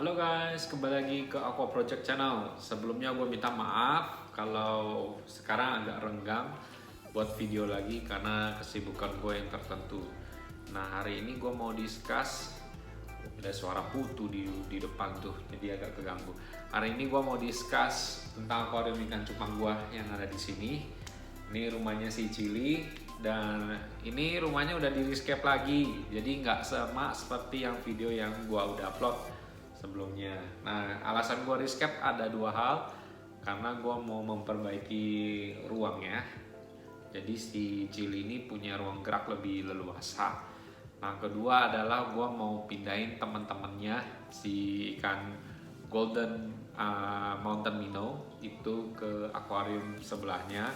Halo guys, kembali lagi ke Aqua Project Channel. Sebelumnya gue minta maaf kalau sekarang agak renggang buat video lagi karena kesibukan gue yang tertentu. Nah, hari ini gue mau discuss, ada suara putu di depan tuh, jadi agak keganggu. Hari ini gue mau discuss tentang akuarium ikan cupang gue yang ada di sini. Ini rumahnya si Cili dan ini rumahnya udah di rescape lagi, jadi nggak sama seperti yang video yang gue udah upload sebelumnya. Nah, alasan gue rescape ada dua hal, karena gue mau memperbaiki ruangnya. Jadi si Cili ini punya ruang gerak lebih leluasa. Nah, kedua adalah gue mau pindahin teman-temannya si ikan Golden Mountain Minnow itu ke akuarium sebelahnya,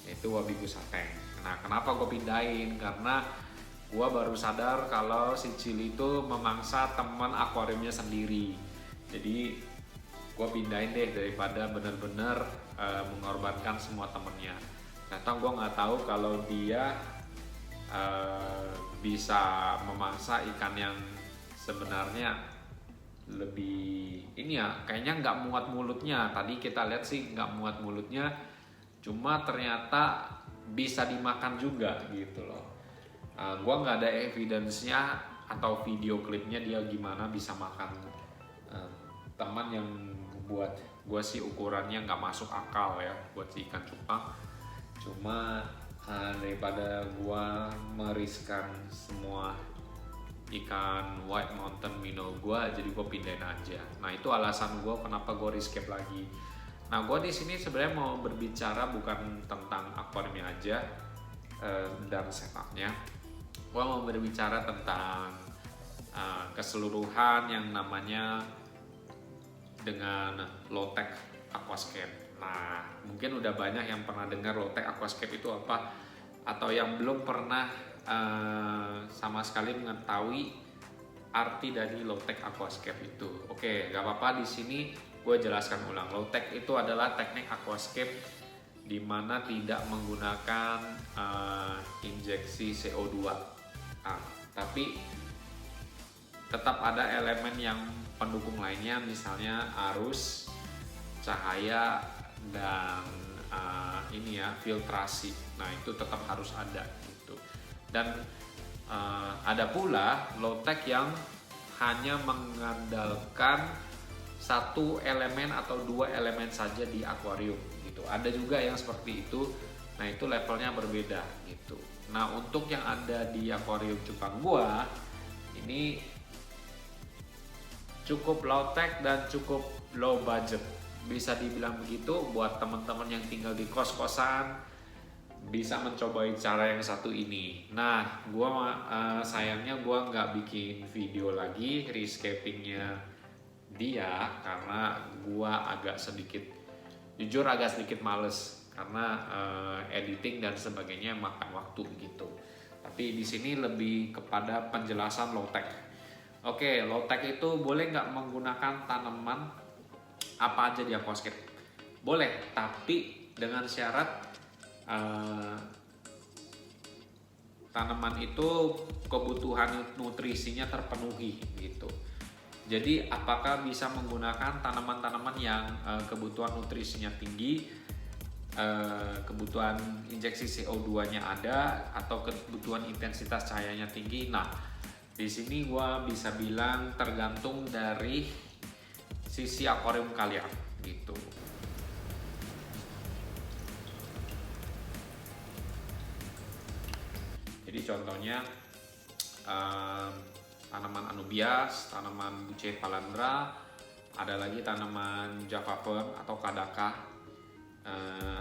yaitu Wabigusa Tank. Nah, kenapa gue pindahin? Karena gue baru sadar kalau si Cili itu memangsa teman akuariumnya sendiri. Jadi gue pindahin deh daripada bener-bener mengorbankan semua temennya. Ternyata gue nggak tahu kalau dia bisa memangsa ikan yang sebenarnya lebih ini ya, kayaknya nggak muat mulutnya. Tadi kita lihat sih nggak muat mulutnya, cuma ternyata bisa dimakan juga gitu loh. Gua nggak ada evidence-nya atau video klipnya dia gimana bisa makan teman yang buat gua sih ukurannya nggak masuk akal ya buat si ikan cupang. Cuma daripada gua meriskan semua ikan White Mountain Minnow gua, jadi gua pindahin aja. Nah, itu alasan gua kenapa gua rescape lagi. Nah, gua di sini sebenarnya mau berbicara bukan tentang akuariumnya aja dan setupnya. Gua mau berbicara tentang keseluruhan yang namanya dengan low-tech aquascape. Nah, mungkin udah banyak yang pernah dengar low-tech aquascape itu apa, atau yang belum pernah sama sekali mengetahui arti dari low-tech aquascape itu. Oke, gak apa-apa, di sini gue jelaskan ulang. Low-tech itu adalah teknik aquascape di mana tidak menggunakan injeksi CO2. Tapi tetap ada elemen yang pendukung lainnya, misalnya arus, cahaya, dan ini ya, filtrasi. Nah, itu tetap harus ada gitu. Dan ada pula low-tech yang hanya mengandalkan satu elemen atau dua elemen saja di akuarium gitu. Ada juga yang seperti itu. Nah, itu levelnya berbeda gitu. Nah, untuk yang ada di akuarium cupang gua ini cukup low tech dan cukup low budget, bisa dibilang begitu. Buat teman-teman yang tinggal di kos-kosan bisa mencobai cara yang satu ini. Nah, gua sayangnya gua nggak bikin video lagi rescapingnya dia karena gua jujur agak sedikit males karena editing dan sebagainya makan waktu gitu. Tapi di sini lebih kepada penjelasan low tech. Oke, low tech itu boleh nggak menggunakan tanaman apa aja di aquascape? Boleh, tapi dengan syarat tanaman itu kebutuhan nutrisinya terpenuhi gitu. Jadi apakah bisa menggunakan tanaman-tanaman yang kebutuhan nutrisinya tinggi, kebutuhan injeksi CO2-nya ada, atau kebutuhan intensitas cahayanya tinggi? Nah, di sini gua bisa bilang tergantung dari sisi akuarium kalian gitu. Jadi contohnya tanaman anubias, tanaman bucea palandra, ada lagi tanaman java fern atau kadaka,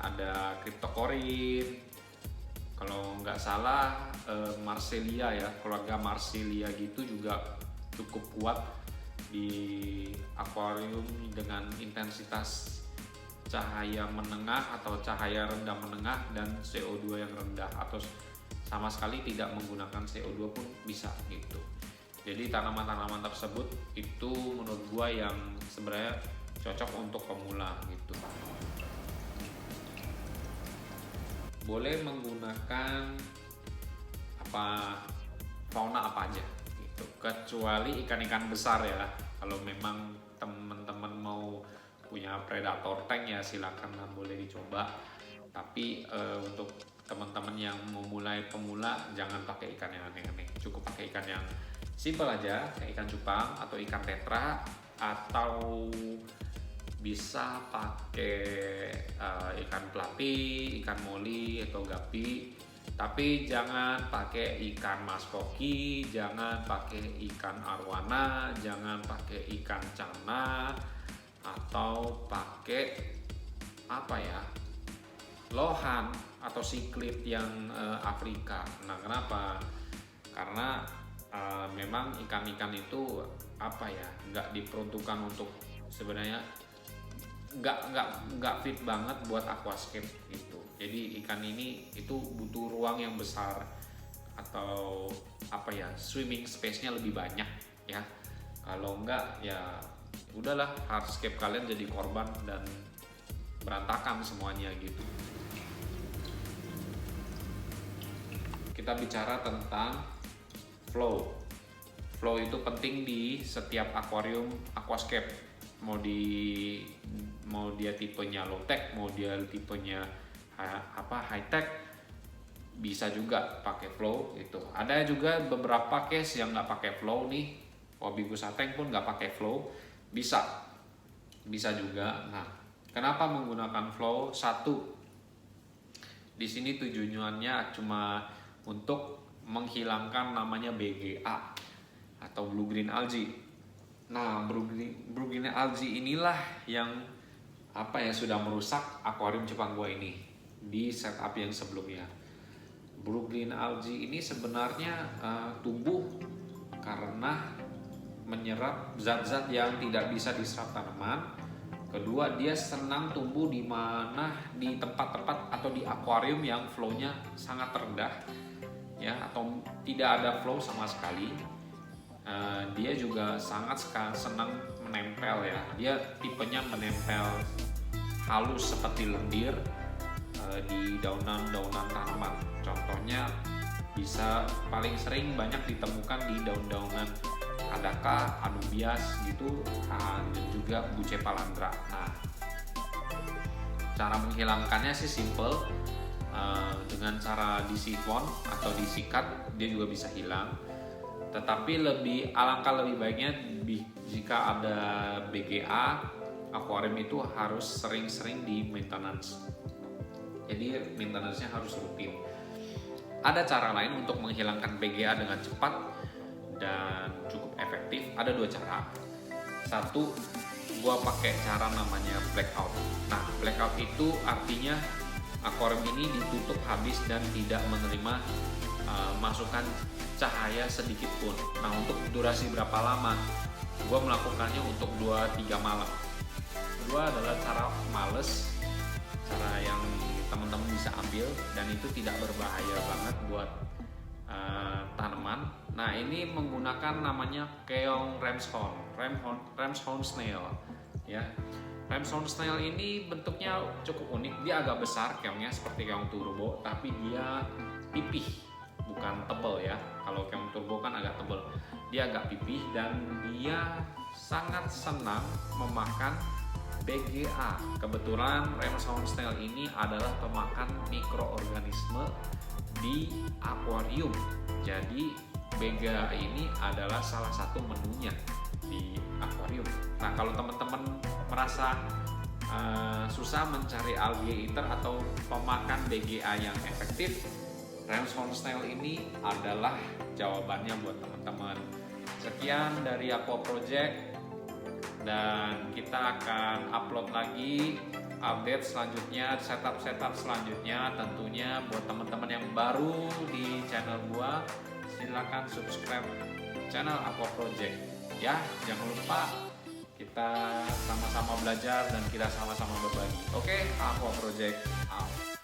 ada cryptocorin, kalau nggak salah Marsilia ya, keluarga Marsilia gitu juga cukup kuat di akuarium dengan intensitas cahaya menengah atau cahaya rendah menengah dan CO2 yang rendah, atau sama sekali tidak menggunakan CO2 pun bisa gitu. Jadi tanaman-tanaman tersebut itu menurut gua yang sebenarnya cocok untuk pemula gitu. Boleh menggunakan fauna apa aja gitu. gitu. Kecuali ikan-ikan besar ya. Kalau memang teman-teman mau punya predator tank ya silakan lah, boleh dicoba. Tapi untuk teman-teman yang mau mulai pemula jangan pakai ikan yang aneh-aneh. Cukup pakai ikan yang simple aja, kayak ikan cupang atau ikan tetra, atau bisa pakai ikan pelapi, ikan moli atau gapi. Tapi jangan pakai ikan mas koki, jangan pakai ikan arwana, jangan pakai ikan cana, atau pakai apa ya, lohan atau siklit yang Afrika. Nah kenapa? Karena memang ikan-ikan itu apa ya, nggak diperuntukkan untuk, sebenarnya nggak fit banget buat aquascape gitu. Jadi ikan ini itu butuh ruang yang besar atau apa ya, swimming space-nya lebih banyak ya. Kalau enggak ya udahlah, hardscape kalian jadi korban dan berantakan semuanya gitu. Kita bicara tentang flow. Flow itu penting di setiap akuarium aquascape. Mau dia tipenya low tech, mau dia tipenya high tech, bisa juga pakai flow itu. Ada juga beberapa case yang nggak pakai flow nih. Wabigus Tank pun nggak pakai flow, bisa juga. Nah, kenapa menggunakan flow? Satu, di sini tujuannya cuma untuk menghilangkan namanya BGA atau blue green algae. Nah, blue green algae inilah yang apa ya, sudah merusak akuarium cupang gua ini di setup yang sebelumnya. Blue green algae ini sebenarnya tumbuh karena menyerap zat-zat yang tidak bisa diserap tanaman. Kedua, dia senang tumbuh di mana, di tempat-tempat atau di akuarium yang flow-nya sangat rendah ya, atau tidak ada flow sama sekali. Dia juga sangat senang menempel ya. Dia tipenya menempel halus seperti lendir di daunan-daunan tanaman. Contohnya bisa paling sering banyak ditemukan di daun-daunan Adaka, Anubias gitu, dan juga Bucephalandra. Nah, cara menghilangkannya sih simple, dengan cara disifon atau disikat dia juga bisa hilang. Tetapi alangkah lebih baiknya jika ada BGA, akuarium itu harus sering-sering di maintenance. Jadi maintenance-nya harus rutin. Ada cara lain untuk menghilangkan BGA dengan cepat dan cukup efektif. Ada dua cara. Satu, gua pakai cara namanya blackout. Nah, blackout itu artinya akuarium ini ditutup habis dan tidak menerima masukan cahaya sedikit pun. Nah, untuk durasi berapa lama? Gua melakukannya untuk 2-3 malam. Kedua adalah cara males, cara yang teman-teman bisa ambil dan itu tidak berbahaya banget buat tanaman. Nah, ini menggunakan namanya keong ramshorn snail ya. Ramshorn snail ini bentuknya cukup unik. Dia agak besar keongnya seperti keong turbo, tapi dia pipih, bukan tebal ya. Kalau keong turbo kan agak tebal, dia agak pipih dan dia sangat senang memakan BGA. Kebetulan Ramshorn snail ini adalah pemakan mikroorganisme di akuarium. Jadi BGA ini adalah salah satu menunya di akuarium. Nah, kalau teman-teman merasa susah mencari algae eater atau pemakan BGA yang efektif, Ramshorn snail ini adalah jawabannya buat teman-teman. Sekian dari Aqua Project, dan kita akan upload lagi update selanjutnya, setup selanjutnya tentunya. Buat teman-teman yang baru di channel gua, silakan subscribe channel Aqua Project ya. Jangan lupa kita sama-sama belajar dan kita sama-sama berbagi. Oke, Aqua Project out.